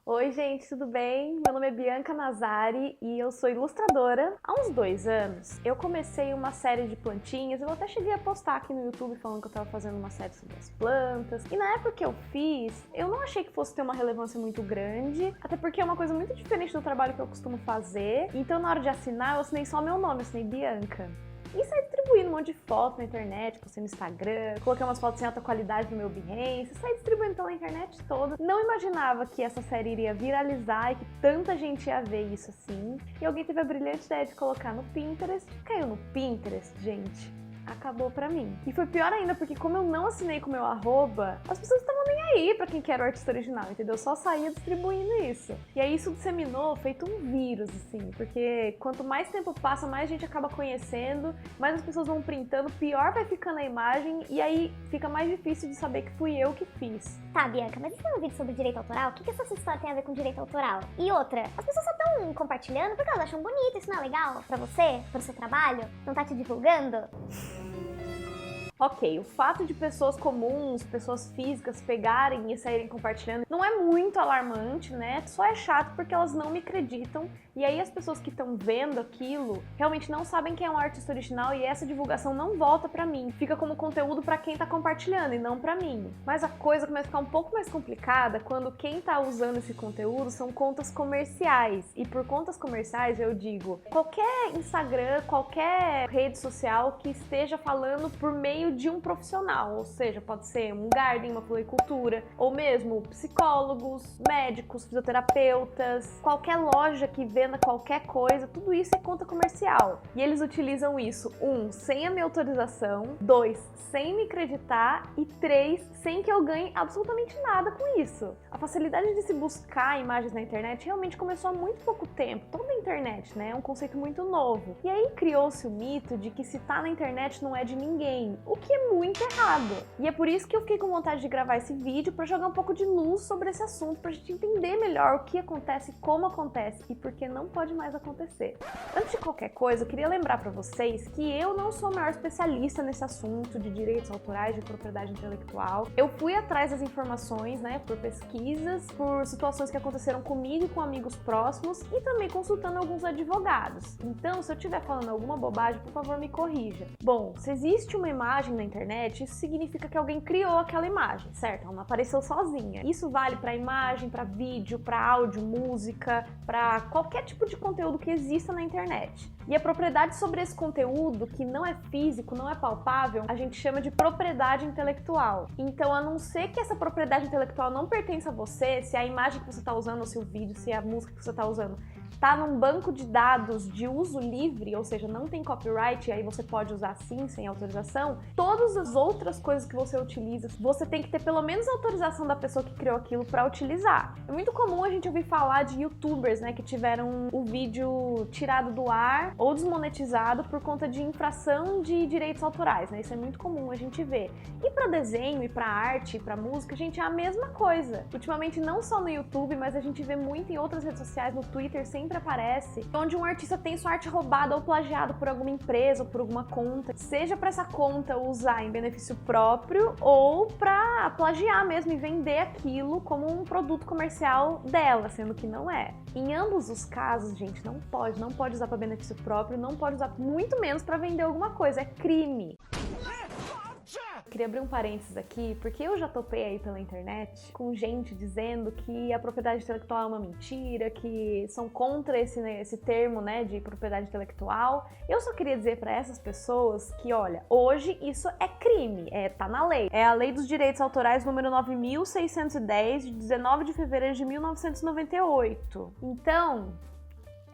Oi, gente, tudo bem? Meu nome é Bianca Nazari e eu sou ilustradora. Há uns 2 anos, eu comecei uma série de plantinhas. Eu até cheguei a postar aqui no YouTube falando que eu estava fazendo uma série sobre as plantas. E na época que eu fiz, eu não achei que fosse ter uma relevância muito grande, até porque é uma coisa muito diferente do trabalho que eu costumo fazer. Então, na hora de assinar, eu assinei só meu nome, eu assinei Bianca. E saí distribuindo um monte de foto na internet, postei no Instagram, coloquei umas fotos em alta qualidade no meu Behance, saí distribuindo pela internet toda. Não imaginava que essa série iria viralizar e que tanta gente ia ver isso assim. E alguém teve a brilhante ideia de colocar no Pinterest. Caiu no Pinterest, gente. Acabou pra mim. E foi pior ainda, porque como eu não assinei com o meu arroba, as pessoas estavam nem aí pra quem que era o artista original, entendeu? Eu só saía distribuindo isso. E aí isso disseminou, feito um vírus, assim, porque quanto mais tempo passa, mais gente acaba conhecendo, mais as pessoas vão printando, pior vai ficando a imagem, e aí fica mais difícil de saber que fui eu que fiz. Tá, Bianca, mas isso é um vídeo sobre direito autoral? O que essa história tem a ver com direito autoral? E outra, as pessoas só estão compartilhando porque elas acham bonito, isso não é legal pra você, pro seu trabalho? Não tá te divulgando? Ok, o fato de pessoas comuns, pessoas físicas pegarem e saírem compartilhando não é muito alarmante, né? Só é chato porque elas não me acreditam e aí as pessoas que estão vendo aquilo realmente não sabem quem é um artista original e essa divulgação não volta pra mim. Fica como conteúdo pra quem tá compartilhando e não pra mim. Mas a coisa começa a ficar um pouco mais complicada quando quem tá usando esse conteúdo são contas comerciais. E por contas comerciais eu digo qualquer Instagram, qualquer rede social que esteja falando por meio de um profissional, ou seja, pode ser um garden, uma floricultura, ou mesmo psicólogos, médicos, fisioterapeutas, qualquer loja que venda qualquer coisa, tudo isso é conta comercial. E eles utilizam isso, 1, sem a minha autorização, 2, sem me acreditar e 3, sem que eu ganhe absolutamente nada com isso. A facilidade de se buscar imagens na internet realmente começou há muito pouco tempo, toda a internet, né? É um conceito muito novo. E aí criou-se o mito de que se tá na internet não é de ninguém, o que é muito errado. E é por isso que eu fiquei com vontade de gravar esse vídeo para jogar um pouco de luz sobre esse assunto, pra gente entender melhor o que acontece, como acontece e por que não pode mais acontecer. Antes de qualquer coisa, eu queria lembrar para vocês que eu não sou o maior especialista nesse assunto de direitos autorais, de propriedade intelectual. Eu fui atrás das informações, né, por pesquisas, por situações que aconteceram comigo e com amigos próximos e também consultando alguns advogados. Então, se eu estiver falando alguma bobagem, por favor, me corrija. Bom, se existe uma imagem na internet, isso significa que alguém criou aquela imagem, certo? Ela não apareceu sozinha. Isso vale para imagem, para vídeo, para áudio, música, para qualquer tipo de conteúdo que exista na internet. E a propriedade sobre esse conteúdo, que não é físico, não é palpável, a gente chama de propriedade intelectual. Então, a não ser que essa propriedade intelectual não pertença a você, se a imagem que você está usando, ou se o vídeo, se a música que você está usando tá num banco de dados de uso livre, ou seja, não tem copyright, e aí você pode usar sim, sem autorização, todas as outras coisas que você utiliza, você tem que ter pelo menos a autorização da pessoa que criou aquilo para utilizar. É muito comum a gente ouvir falar de youtubers, né, que tiveram o vídeo tirado do ar ou desmonetizado por conta de infração de direitos autorais, né? Isso é muito comum a gente ver. E para desenho, e para arte, e para música, gente, é a mesma coisa. Ultimamente, não só no YouTube, mas a gente vê muito em outras redes sociais, no Twitter sempre aparece, onde um artista tem sua arte roubada ou plagiada por alguma empresa ou por alguma conta, seja para essa conta usar em benefício próprio ou para plagiar mesmo e vender aquilo como um produto comercial dela, sendo que não é. Em ambos os casos, gente, não pode usar para benefício próprio, não pode usar muito menos para vender alguma coisa, é crime. Queria abrir um parênteses aqui, porque eu já topei aí pela internet com gente dizendo que a propriedade intelectual é uma mentira, que são contra esse termo, né, de propriedade intelectual. Eu só queria dizer para essas pessoas que, olha, hoje isso é crime, tá na lei. É a Lei dos Direitos Autorais número 9.610, de 19 de fevereiro de 1998. Então,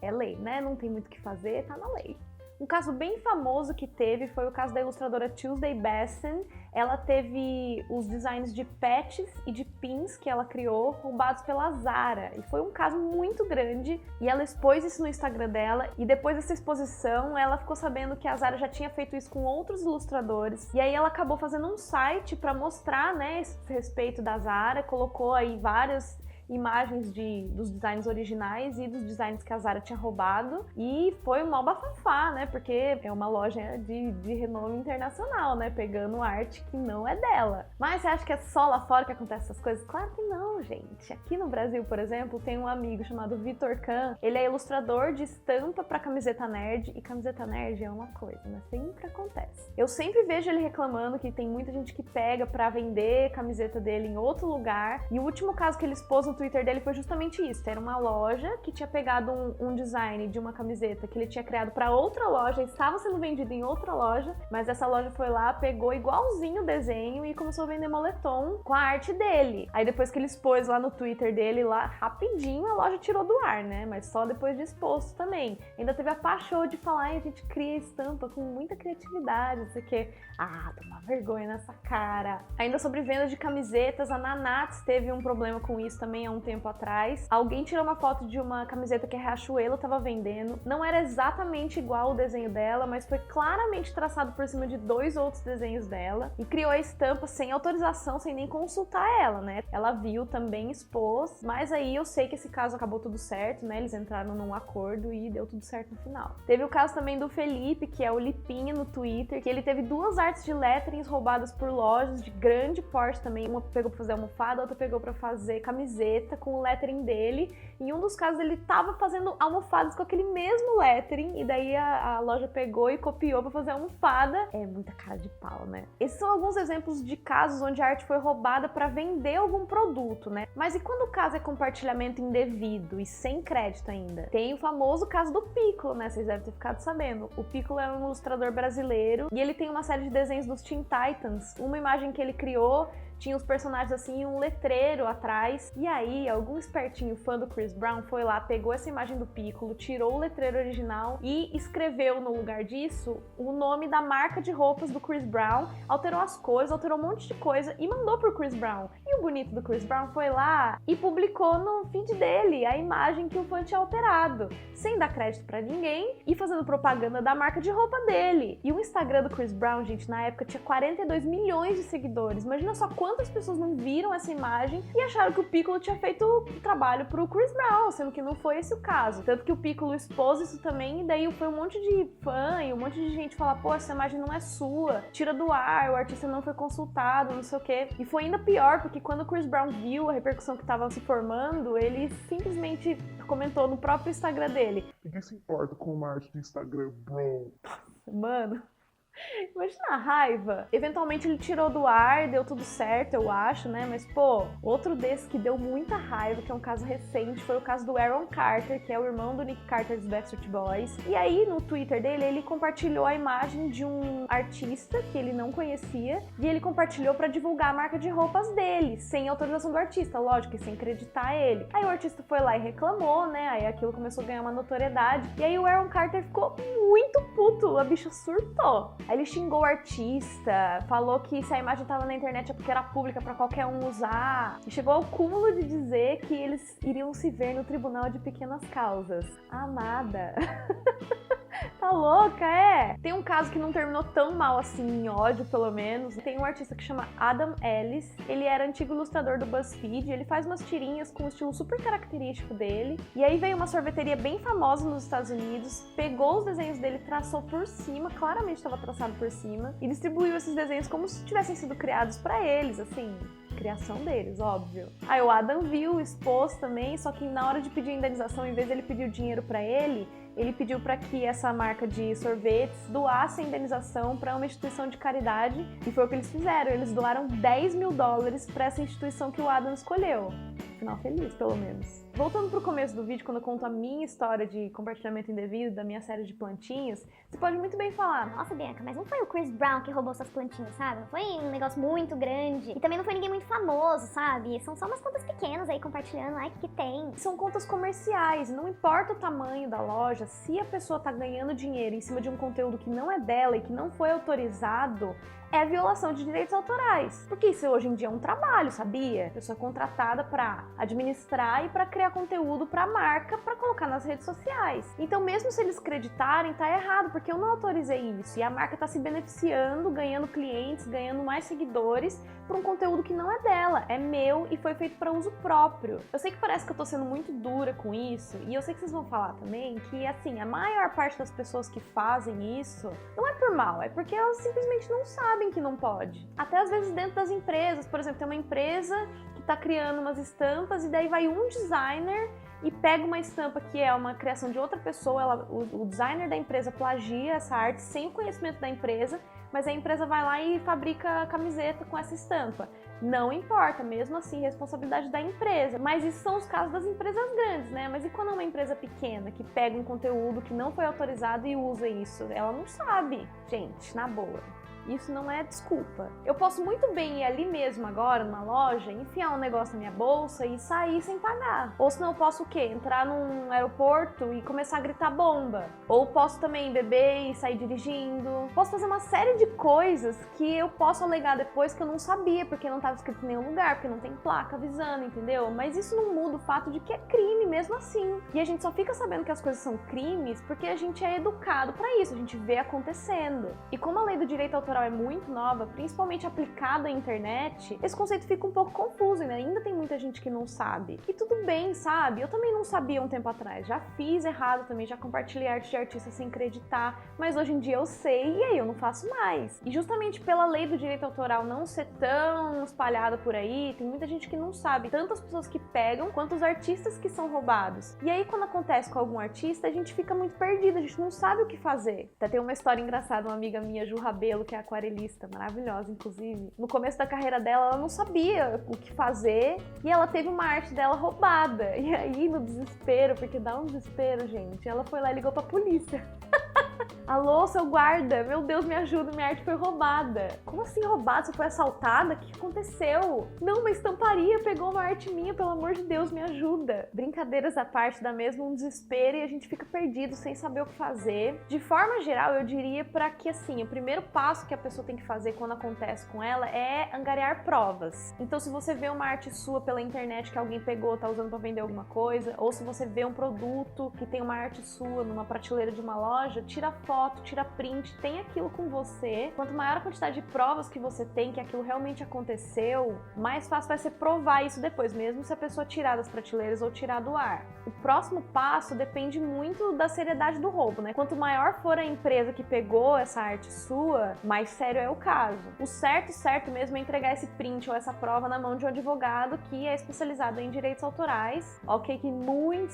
é lei, né? Não tem muito o que fazer, tá na lei. Um caso bem famoso que teve foi o caso da ilustradora Tuesday Besson. Ela teve os designs de patches e de pins que ela criou roubados pela Zara. E foi um caso muito grande e ela expôs isso no Instagram dela. E depois dessa exposição, ela ficou sabendo que a Zara já tinha feito isso com outros ilustradores. E aí ela acabou fazendo um site para mostrar, né, esse respeito da Zara. Colocou aí várias imagens dos designs originais e dos designs que a Zara tinha roubado. E foi um mó bafafá, né? Porque é uma loja de renome internacional, né? Pegando arte que não é dela. Mas você acha que é só lá fora que acontecem essas coisas? Claro que não, gente. Aqui no Brasil, por exemplo, tem um amigo chamado Vitor Kahn. Ele é ilustrador de estampa pra camiseta nerd. E camiseta nerd é uma coisa, né? Sempre acontece. Eu sempre vejo ele reclamando que tem muita gente que pega pra vender camiseta dele em outro lugar. E o último caso que ele expôs no Twitter dele foi justamente isso. Era uma loja que tinha pegado um design de uma camiseta que ele tinha criado pra outra loja, estava sendo vendido em outra loja, mas essa loja foi lá, pegou igualzinho o desenho e começou a vender moletom com a arte dele. Aí depois que ele expôs lá no Twitter dele, lá rapidinho a loja tirou do ar, né? Mas só depois de exposto também. Ainda teve a pachô de falar, a gente cria estampa com muita criatividade, não sei o quê. Ah, toma vergonha nessa cara. Ainda sobre venda de camisetas, a Nanats teve um problema com isso também há um tempo atrás. Alguém tirou uma foto de uma camiseta que a Riachuelo tava vendendo. Não era exatamente igual o desenho dela, mas foi claramente traçado por cima de 2 outros desenhos dela. E criou a estampa sem autorização, sem nem consultar ela, né? Ela viu, também expôs, mas aí eu sei que esse caso acabou tudo certo, né? Eles entraram num acordo e deu tudo certo no final. Teve o caso também do Felipe, que é o Lipinha no Twitter, que ele teve 2 artes de letterings roubadas por lojas de grande porte também. Uma pegou pra fazer almofada, outra pegou pra fazer camiseta com o lettering dele. Em um dos casos ele tava fazendo almofadas com aquele mesmo lettering, e daí a loja pegou e copiou pra fazer almofada. É muita cara de pau, né? Esses são alguns exemplos de casos onde a arte foi roubada pra vender algum produto, né? Mas e quando o caso é compartilhamento indevido e sem crédito ainda? Tem o famoso caso do Piccolo, né? Vocês devem ter ficado sabendo. O Piccolo é um ilustrador brasileiro e ele tem uma série de desenhos dos Teen Titans. Uma imagem que ele criou tinha os personagens assim, um letreiro atrás. E aí, algum espertinho fã do Chris Brown foi lá, pegou essa imagem do Piccolo, tirou o letreiro original e escreveu no lugar disso o nome da marca de roupas do Chris Brown, alterou as cores, alterou um monte de coisa e mandou pro Chris Brown. E o bonito do Chris Brown foi lá e publicou no feed dele a imagem que o fã tinha alterado, sem dar crédito pra ninguém e fazendo propaganda da marca de roupa dele. E o Instagram do Chris Brown, gente, na época tinha 42 milhões de seguidores. Imagina só quantas pessoas não viram essa imagem e acharam que o Piccolo tinha feito o trabalho pro Chris Brown, sendo que não foi esse o caso. Tanto que o Piccolo expôs isso também, e daí foi um monte de fã e um monte de gente falar, pô, essa imagem não é sua, tira do ar, o artista não foi consultado, não sei o quê. E foi ainda pior, porque quando o Chris Brown viu a repercussão que tava se formando, ele simplesmente comentou no próprio Instagram dele. Ninguém se importa com uma arte de Instagram, bro. Mano, imagina a raiva. Eventualmente ele tirou do ar, deu tudo certo, eu acho, né? Mas, pô, outro desse que deu muita raiva, que é um caso recente, foi o caso do Aaron Carter, que é o irmão do Nick Carter dos Backstreet Boys. E aí, no Twitter dele, ele compartilhou a imagem de um artista que ele não conhecia, e ele compartilhou pra divulgar a marca de roupas dele, sem autorização do artista, lógico, e sem acreditar ele. Aí o artista foi lá e reclamou, né? Aí aquilo começou a ganhar uma notoriedade. E aí o Aaron Carter ficou muito puto, a bicha surtou. Aí ele xingou o artista, falou que se a imagem tava na internet é porque era pública pra qualquer um usar. E chegou ao cúmulo de dizer que eles iriam se ver no tribunal de pequenas causas. Amada. Tá louca, é? Tem um caso que não terminou tão mal assim, em ódio pelo menos. Tem um artista que chama Adam Ellis. Ele era antigo ilustrador do BuzzFeed. Ele faz umas tirinhas com um estilo super característico dele. E aí veio uma sorveteria bem famosa nos Estados Unidos, pegou os desenhos dele, traçou por cima, claramente estava traçado por cima, e distribuiu esses desenhos como se tivessem sido criados pra eles, assim, criação deles, óbvio. Aí o Adam viu, expôs também, só que na hora de pedir indenização, em vez de ele pedir o dinheiro pra ele pediu para que essa marca de sorvetes doasse a indenização para uma instituição de caridade, e foi o que eles fizeram. Eles doaram $10 mil para essa instituição que o Adam escolheu. Final feliz, pelo menos. Voltando pro começo do vídeo, quando eu conto a minha história de compartilhamento indevido da minha série de plantinhas, você pode muito bem falar: nossa, Bianca, mas não foi o Chris Brown que roubou suas plantinhas, sabe? Não foi um negócio muito grande. E também não foi ninguém muito famoso, sabe? São só umas contas pequenas aí compartilhando, ai, que tem. São contas comerciais, não importa o tamanho da loja, se a pessoa tá ganhando dinheiro em cima de um conteúdo que não é dela e que não foi autorizado, é violação de direitos autorais. Porque isso hoje em dia é um trabalho, sabia? A pessoa é contratada pra administrar e pra criar criar conteúdo para a marca para colocar nas redes sociais. Então, mesmo se eles acreditarem, tá errado, porque eu não autorizei isso. E a marca tá se beneficiando, ganhando clientes, ganhando mais seguidores por um conteúdo que não é dela, é meu e foi feito para uso próprio. Eu sei que parece que eu tô sendo muito dura com isso, e eu sei que vocês vão falar também que, assim, a maior parte das pessoas que fazem isso não é por mal, é porque elas simplesmente não sabem que não pode. Até às vezes dentro das empresas, por exemplo, tem uma empresa que tá criando umas estampas e daí vai um designer e pega uma estampa que é uma criação de outra pessoa, o designer da empresa plagia essa arte sem o conhecimento da empresa, mas a empresa vai lá e fabrica a camiseta com essa estampa. Não importa, mesmo assim, responsabilidade da empresa. Mas isso são os casos das empresas grandes, né? Mas e quando é uma empresa pequena que pega um conteúdo que não foi autorizado e usa isso? Ela não sabe, gente, na boa. Isso não é desculpa. Eu posso muito bem ir ali mesmo agora, numa loja, enfiar um negócio na minha bolsa e sair sem pagar. Ou senão eu posso o quê? Entrar num aeroporto e começar a gritar bomba. Ou posso também beber e sair dirigindo. Posso fazer uma série de coisas que eu posso alegar depois que eu não sabia, porque não estava escrito em nenhum lugar, porque não tem placa avisando, entendeu? Mas isso não muda o fato de que é crime mesmo assim. E a gente só fica sabendo que as coisas são crimes porque a gente é educado pra isso, a gente vê acontecendo. E como a lei do direito autoral é muito nova, principalmente aplicada à internet, esse conceito fica um pouco confuso, né? Ainda tem muita gente que não sabe. E tudo bem, sabe? Eu também não sabia um tempo atrás. Já fiz errado também, já compartilhei arte de artista sem acreditar, mas hoje em dia eu sei e aí eu não faço mais. E justamente pela lei do direito autoral não ser tão espalhada por aí, tem muita gente que não sabe, tanto as pessoas que pegam, quanto os artistas que são roubados. E aí quando acontece com algum artista, a gente fica muito perdido, a gente não sabe o que fazer. Até tem uma história engraçada, uma amiga minha, Ju Rabelo, que é aquarelista, maravilhosa, inclusive. No começo da carreira dela, ela não sabia o que fazer e ela teve uma arte dela roubada. E aí, no desespero, porque dá um desespero, gente, ela foi lá e ligou pra polícia. Alô, seu guarda, meu Deus, me ajuda, minha arte foi roubada. Como assim roubada? Você foi assaltada? O que aconteceu? Não, uma estamparia pegou uma arte minha, pelo amor de Deus, me ajuda. Brincadeiras à parte, dá mesmo um desespero e a gente fica perdido sem saber o que fazer. De forma geral, eu diria para que, assim, o primeiro passo que a pessoa tem que fazer quando acontece com ela é angariar provas. Então, se você vê uma arte sua pela internet que alguém pegou, tá usando para vender alguma coisa, ou se você vê um produto que tem uma arte sua numa prateleira de uma loja, tira foto, tira print, tem aquilo com você. Quanto maior a quantidade de provas que você tem que aquilo realmente aconteceu, mais fácil vai ser provar isso depois, mesmo se a pessoa tirar das prateleiras ou tirar do ar. O próximo passo depende muito da seriedade do roubo, né? Quanto maior for a empresa que pegou essa arte sua, mais sério é o caso. O certo mesmo é entregar esse print ou essa prova na mão de um advogado que é especializado em direitos autorais. Ok, que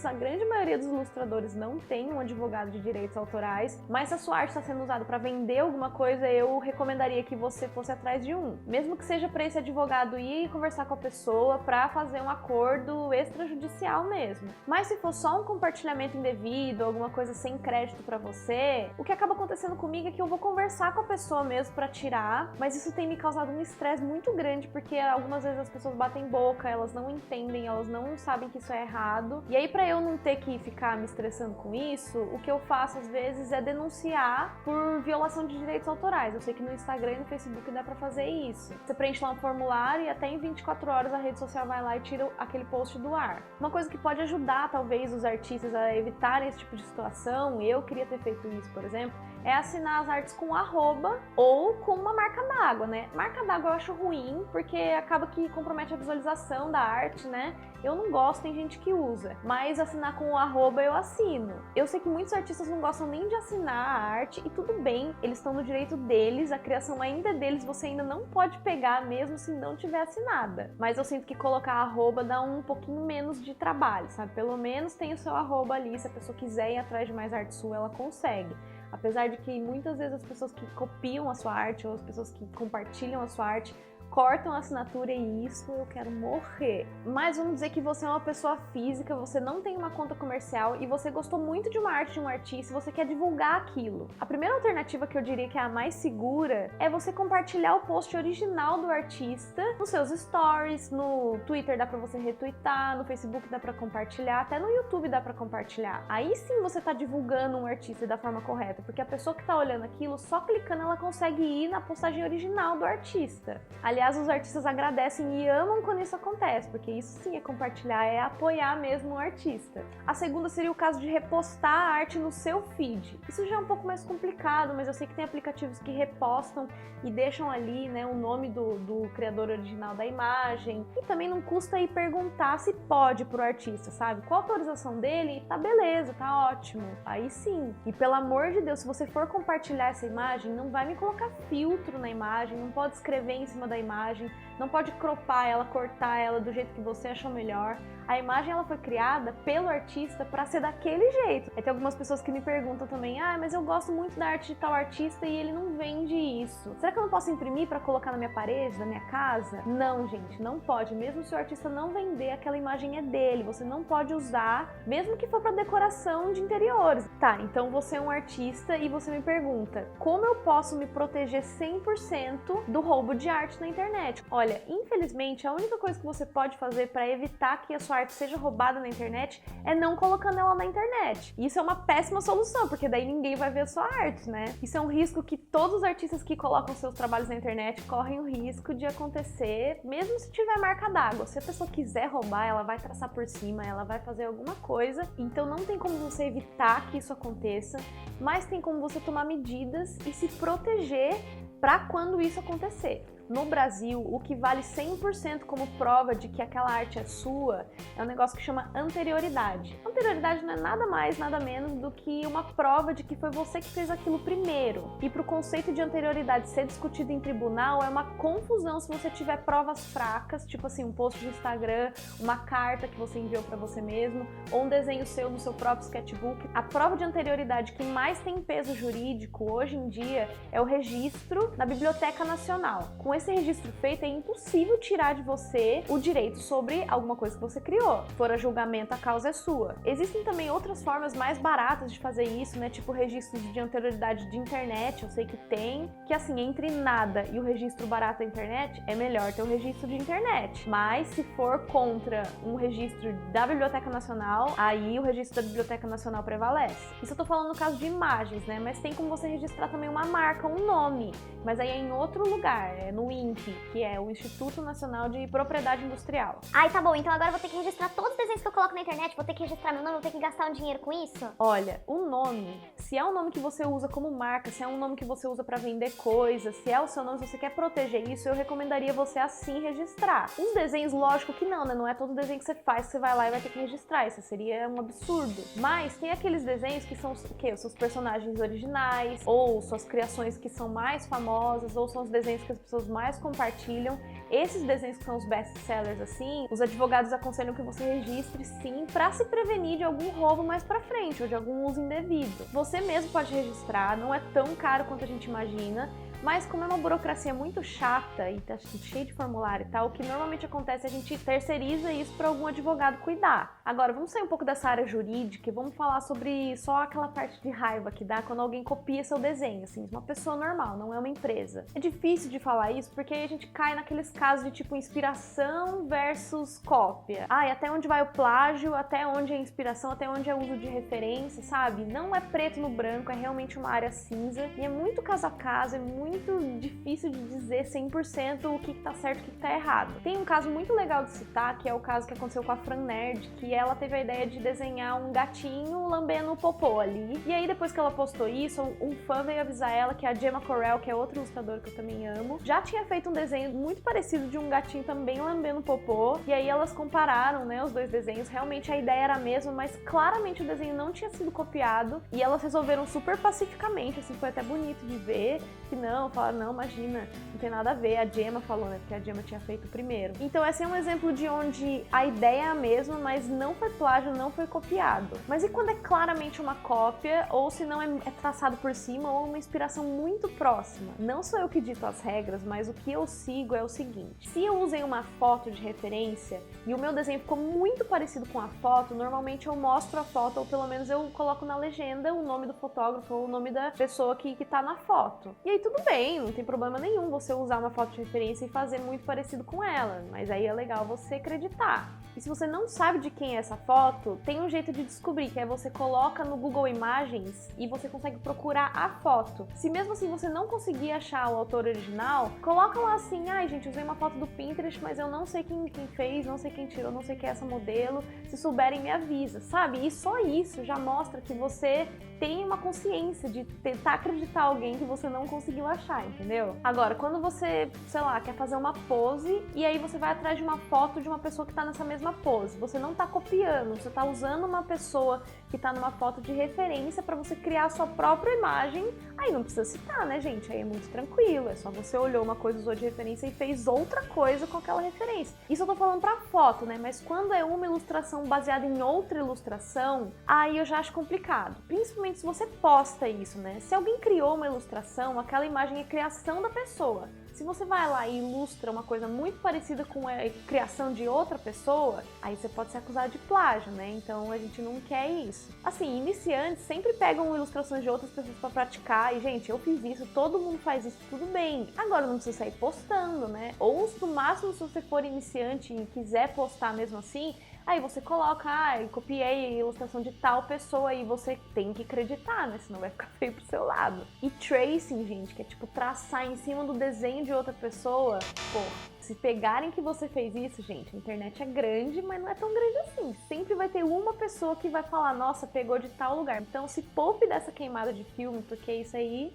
a grande maioria dos ilustradores não tem um advogado de direitos autorais, mas se a sua arte está sendo usada para vender alguma coisa, eu recomendaria que você fosse atrás de um. Mesmo que seja para esse advogado ir conversar com a pessoa para fazer um acordo extrajudicial mesmo. Mas se for só um compartilhamento indevido, alguma coisa sem crédito para você, o que acaba acontecendo comigo é que eu vou conversar com a pessoa mesmo para tirar, mas isso tem me causado um estresse muito grande, porque algumas vezes as pessoas batem boca, elas não entendem, elas não sabem que isso é errado. E aí, para eu não ter que ficar me estressando com isso, o que eu faço às vezes é denunciar por violação de direitos autorais. Eu sei que no Instagram e no Facebook dá pra fazer isso. Você preenche lá um formulário e até em 24 horas a rede social vai lá e tira aquele post do ar. Uma coisa que pode ajudar, talvez, os artistas a evitarem esse tipo de situação, eu queria ter feito isso, por exemplo, é assinar as artes com arroba ou com uma marca d'água, né? Marca d'água eu acho ruim, porque acaba que compromete a visualização da arte, né? Eu não gosto, tem gente que usa, mas assinar com o arroba eu assino. Eu sei que muitos artistas não gostam nem de assinar a arte, e tudo bem, eles estão no direito deles, a criação ainda é deles, você ainda não pode pegar mesmo se não tiver assinada. Mas eu sinto que colocar arroba dá um pouquinho menos de trabalho, sabe? Pelo menos tem o seu arroba ali, se a pessoa quiser ir atrás de mais arte sua, ela consegue. Apesar de que muitas vezes as pessoas que copiam a sua arte ou as pessoas que compartilham a sua arte cortam a assinatura e isso eu quero morrer. Mas vamos dizer que você é uma pessoa física, você não tem uma conta comercial e você gostou muito de uma arte de um artista e você quer divulgar aquilo. A primeira alternativa que eu diria que é a mais segura é você compartilhar o post original do artista nos seus stories, no Twitter dá pra você retweetar, no Facebook dá pra compartilhar, até no YouTube dá pra compartilhar. Aí sim você tá divulgando um artista da forma correta, porque a pessoa que tá olhando aquilo, só clicando ela consegue ir na postagem original do artista. Ali Aliás, os artistas agradecem e amam quando isso acontece, porque isso sim é compartilhar, é apoiar mesmo o artista. A segunda seria o caso de repostar a arte no seu feed. Isso já é um pouco mais complicado, mas eu sei que tem aplicativos que repostam e deixam ali, né, o nome do criador original da imagem. E também não custa ir perguntar se pode pro artista, sabe? Qual a autorização dele? Tá beleza, tá ótimo. Aí sim. E pelo amor de Deus, se você for compartilhar essa imagem, não vai me colocar filtro na imagem, não pode escrever em cima da imagem, não pode cropar ela, cortar ela do jeito que você achou melhor. A imagem ela foi criada pelo artista para ser daquele jeito. Aí tem algumas pessoas que me perguntam também, mas eu gosto muito da arte de tal artista e ele não vende isso. Será que eu não posso imprimir para colocar na minha parede, na minha casa? Não, gente, não pode. Mesmo se o artista não vender, aquela imagem é dele. Você não pode usar, mesmo que for para decoração de interiores. Tá, então você é um artista e você me pergunta, como eu posso me proteger 100% do roubo de arte na internet? Olha, infelizmente, a única coisa que você pode fazer para evitar que a sua arte seja roubada na internet é não colocando ela na internet. E isso é uma péssima solução, porque daí ninguém vai ver a sua arte, né? Isso é um risco que todos os artistas que colocam seus trabalhos na internet correm o risco de acontecer, mesmo se tiver marca d'água. Se a pessoa quiser roubar, ela vai traçar por cima, ela vai fazer alguma coisa. Então não tem como você evitar que isso aconteça, mas tem como você tomar medidas e se proteger para quando isso acontecer. No Brasil, o que vale 100% como prova de que aquela arte é sua é um negócio que chama anterioridade. Anterioridade não é nada mais, nada menos do que uma prova de que foi você que fez aquilo primeiro. E para o conceito de anterioridade ser discutido em tribunal é uma confusão se você tiver provas fracas, tipo assim, um post de Instagram, uma carta que você enviou para você mesmo, ou um desenho seu no seu próprio sketchbook. A prova de anterioridade que mais tem peso jurídico hoje em dia é o registro na Biblioteca Nacional. Com esse registro feito, é impossível tirar de você o direito sobre alguma coisa que você criou. Se for a julgamento, a causa é sua. Existem também outras formas mais baratas de fazer isso, né? Tipo registros de anterioridade de internet, eu sei que tem, que assim, entre nada e o registro barato da internet, é melhor ter o registro de internet. Mas se for contra um registro da Biblioteca Nacional, aí o registro da Biblioteca Nacional prevalece. Isso eu tô falando no caso de imagens, né? Mas tem como você registrar também uma marca, um nome, mas aí é em outro lugar, é no INPE, que é o Instituto Nacional de Propriedade Industrial. Ai, tá bom, então agora eu vou ter que registrar todos os desenhos que eu coloco na internet, vou ter que registrar meu nome, vou ter que gastar um dinheiro com isso? Olha, o nome, se é um nome que você usa como marca, se é um nome que você usa pra vender coisas, se é o seu nome, se você quer proteger isso, eu recomendaria você assim registrar. Os desenhos, lógico que não, né? Não é todo desenho que você faz que você vai lá e vai ter que registrar, isso seria um absurdo. Mas tem aqueles desenhos que são o quê? Os seus personagens originais, ou suas criações que são mais famosas, ou são os desenhos que as pessoas mais compartilham. Esses desenhos que são os best-sellers assim, os advogados aconselham que você registre sim para se prevenir de algum roubo mais pra frente ou de algum uso indevido. Você mesmo pode registrar, não é tão caro quanto a gente imagina, mas como é uma burocracia muito chata e tá cheio de formulário e tal, o que normalmente acontece é a gente terceiriza isso para algum advogado cuidar. Agora, vamos sair um pouco dessa área jurídica e vamos falar sobre só aquela parte de raiva que dá quando alguém copia seu desenho, assim, uma pessoa normal, não é uma empresa. É difícil de falar isso porque aí a gente cai naqueles casos de tipo inspiração versus cópia. E até onde vai o plágio, até onde é inspiração, até onde é uso de referência, sabe? Não é preto no branco, é realmente uma área cinza e é muito caso a caso, é muito difícil de dizer 100% o que tá certo e o que tá errado. Tem um caso muito legal de citar, que é o caso que aconteceu com a Fran Nerd, que ela teve a ideia de desenhar um gatinho lambendo o popô ali. E aí depois que ela postou isso, um fã veio avisar ela que a Gemma Correll, que é outra ilustradora que eu também amo, já tinha feito um desenho muito parecido de um gatinho também lambendo o popô. E aí elas compararam, né, os dois desenhos. Realmente a ideia era a mesma, mas claramente o desenho não tinha sido copiado. E elas resolveram super pacificamente, assim, foi até bonito de ver, que não, falaram, não, imagina, não tem nada a ver, a Gemma falou, né, porque a Gemma tinha feito primeiro. Então esse é um exemplo de onde a ideia é a mesma, mas não foi plágio, não foi copiado. Mas e quando é claramente uma cópia, ou se não é traçado por cima, ou uma inspiração muito próxima? Não sou eu que dito as regras, mas o que eu sigo é o seguinte: se eu usei uma foto de referência e o meu desenho ficou muito parecido com a foto, normalmente eu mostro a foto, ou pelo menos eu coloco na legenda o nome do fotógrafo ou o nome da pessoa que tá na foto. E aí tudo bem, não tem problema nenhum você usar uma foto de referência e fazer muito parecido com ela, mas aí é legal você acreditar. E se você não sabe de quem é essa foto, tem um jeito de descobrir, que é você coloca no Google Imagens e você consegue procurar a foto. Se mesmo assim você não conseguir achar o autor original, coloca lá assim, ai gente, usei uma foto do Pinterest, mas eu não sei quem fez, não sei quem tirou, não sei quem é essa modelo, se souberem me avisa, sabe? E só isso já mostra que você tem uma consciência de tentar acreditar alguém que você não conseguiu achar, entendeu? Agora, quando você, sei lá, quer fazer uma pose e aí você vai atrás de uma foto de uma pessoa que tá nessa mesma pose, você não tá copiando, você tá usando uma pessoa que tá numa foto de referência pra você criar a sua própria imagem, aí não precisa citar, né, gente? Aí é muito tranquilo, é só você olhou uma coisa, usou de referência e fez outra coisa com aquela referência. Isso eu tô falando pra foto, né? Mas quando é uma ilustração baseada em outra ilustração, aí eu já acho complicado. Principalmente se você posta isso, né? Se alguém criou uma ilustração, aquela imagem é criação da pessoa. Se você vai lá e ilustra uma coisa muito parecida com a criação de outra pessoa, aí você pode ser acusado de plágio, né? Então a gente não quer isso. Assim, iniciantes sempre pegam ilustrações de outras pessoas pra praticar e, gente, eu fiz isso, todo mundo faz isso, tudo bem. Agora não precisa sair postando, né? Ou no máximo, se você for iniciante e quiser postar mesmo assim, aí você coloca, eu copiei a ilustração de tal pessoa e você tem que acreditar, né? Senão vai ficar feio pro seu lado. E tracing, gente, que é tipo traçar em cima do desenho de outra pessoa, pô, se pegarem que você fez isso, gente, a internet é grande, mas não é tão grande assim. Sempre vai ter uma pessoa que vai falar, nossa, pegou de tal lugar. Então se poupe dessa queimada de filme, porque isso aí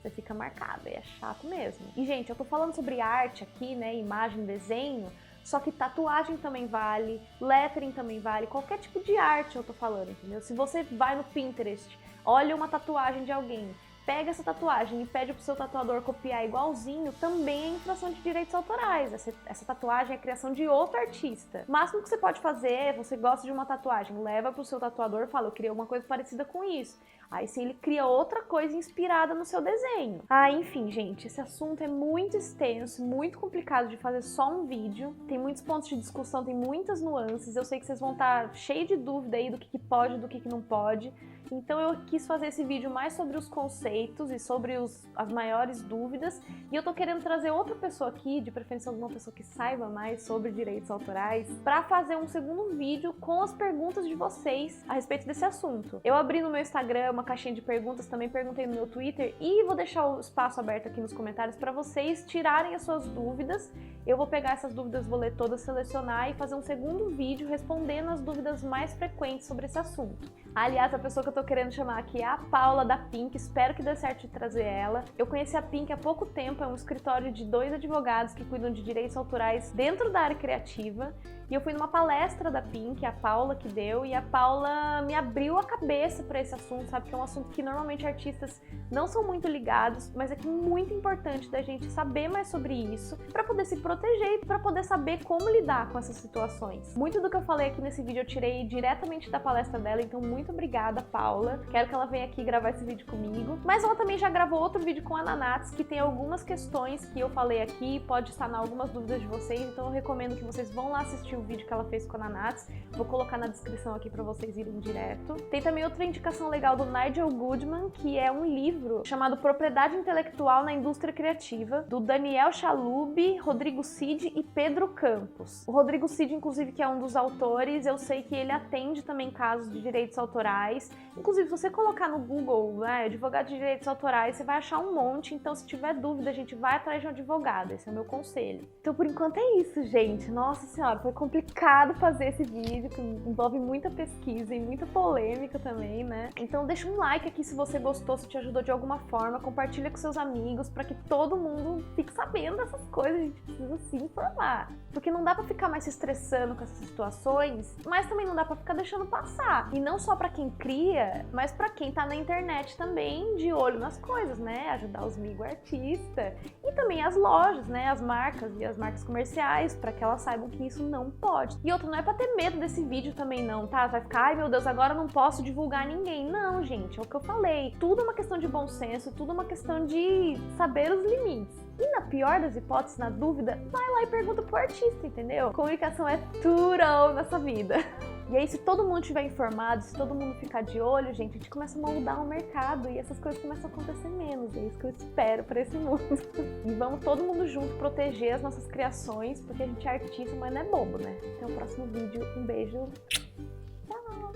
você fica marcado, e é chato mesmo. E, gente, eu tô falando sobre arte aqui, né, imagem, desenho, só que tatuagem também vale, lettering também vale, qualquer tipo de arte eu tô falando, entendeu? Se você vai no Pinterest, olha uma tatuagem de alguém, pega essa tatuagem e pede pro seu tatuador copiar igualzinho, também é infração de direitos autorais. Essa tatuagem é criação de outro artista. O máximo que você pode fazer é, você gosta de uma tatuagem, leva pro seu tatuador e fala, eu queria uma coisa parecida com isso. Aí sim ele cria outra coisa inspirada no seu desenho. Enfim, gente, esse assunto é muito extenso, muito complicado de fazer só um vídeo. Tem muitos pontos de discussão, tem muitas nuances. Eu sei que vocês vão estar cheios de dúvida aí do que pode e do que não pode. Então eu quis fazer esse vídeo mais sobre os conceitos e sobre as maiores dúvidas. E eu tô querendo trazer outra pessoa aqui, de preferência alguma pessoa que saiba mais sobre direitos autorais, pra fazer um segundo vídeo com as perguntas de vocês a respeito desse assunto. Eu abri no meu Instagram uma caixinha de perguntas, também perguntei no meu Twitter e vou deixar o espaço aberto aqui nos comentários pra vocês tirarem as suas dúvidas. Eu vou pegar essas dúvidas, vou ler todas, selecionar e fazer um segundo vídeo respondendo as dúvidas mais frequentes sobre esse assunto. Aliás, a pessoa que eu tô querendo chamar aqui é a Paula da Pink, espero que dê certo de trazer ela. Eu conheci a Pink há pouco tempo, é um escritório de 2 advogados que cuidam de direitos autorais dentro da área criativa. E eu fui numa palestra da Pink, a Paula que deu, e a Paula me abriu a cabeça para esse assunto, sabe? Que é um assunto que normalmente artistas não são muito ligados, mas é que muito importante da gente saber mais sobre isso, para poder se proteger e para poder saber como lidar com essas situações. Muito do que eu falei aqui nesse vídeo eu tirei diretamente da palestra dela, então muito obrigada, Paula. Quero que ela venha aqui gravar esse vídeo comigo. Mas ela também já gravou outro vídeo com a Nanats, que tem algumas questões que eu falei aqui, pode sanar algumas dúvidas de vocês, então eu recomendo que vocês vão lá assistir o vídeo que ela fez com a Nanats. Vou colocar na descrição aqui pra vocês irem direto. Tem também outra indicação legal do Nigel Goodman, que é um livro chamado Propriedade Intelectual na Indústria Criativa, do Daniel Chalub, Rodrigo Cid e Pedro Campos. O Rodrigo Cid, inclusive, que é um dos autores, eu sei que ele atende também casos de direitos autorais. Inclusive, se você colocar no Google, né, advogado de direitos autorais, você vai achar um monte. Então, se tiver dúvida, a gente vai atrás de um advogado. Esse é o meu conselho. Então, por enquanto é isso, gente. Nossa senhora, foi complicado fazer esse vídeo, que envolve muita pesquisa e muita polêmica também, né? Então, deixa um like aqui se você gostou, se te ajudou de alguma forma. Compartilha com seus amigos para que todo mundo fique sabendo dessas coisas. A gente precisa se informar. Porque não dá pra ficar mais se estressando com essas situações, mas também não dá pra ficar deixando passar. E não só pra quem cria, mas pra quem tá na internet também, de olho nas coisas, né? Ajudar os amigo artista. E também as lojas, né? As marcas e as marcas comerciais, pra que elas saibam que isso não pode. E outro, não é pra ter medo desse vídeo também não, tá? Vai ficar, ai meu Deus, agora eu não posso divulgar ninguém. Não, gente, é o que eu falei. Tudo é uma questão de bom senso, tudo é uma questão de saber os limites. E na pior das hipóteses, na dúvida, vai lá e pergunta pro artista, entendeu? Comunicação é tudo nessa vida. E aí, se todo mundo estiver informado, se todo mundo ficar de olho, gente, a gente começa a moldar o mercado e essas coisas começam a acontecer menos. É isso que eu espero para esse mundo. E vamos todo mundo junto proteger as nossas criações, porque a gente é artista, mas não é bobo, né? Até o próximo vídeo. Um beijo. Tchau!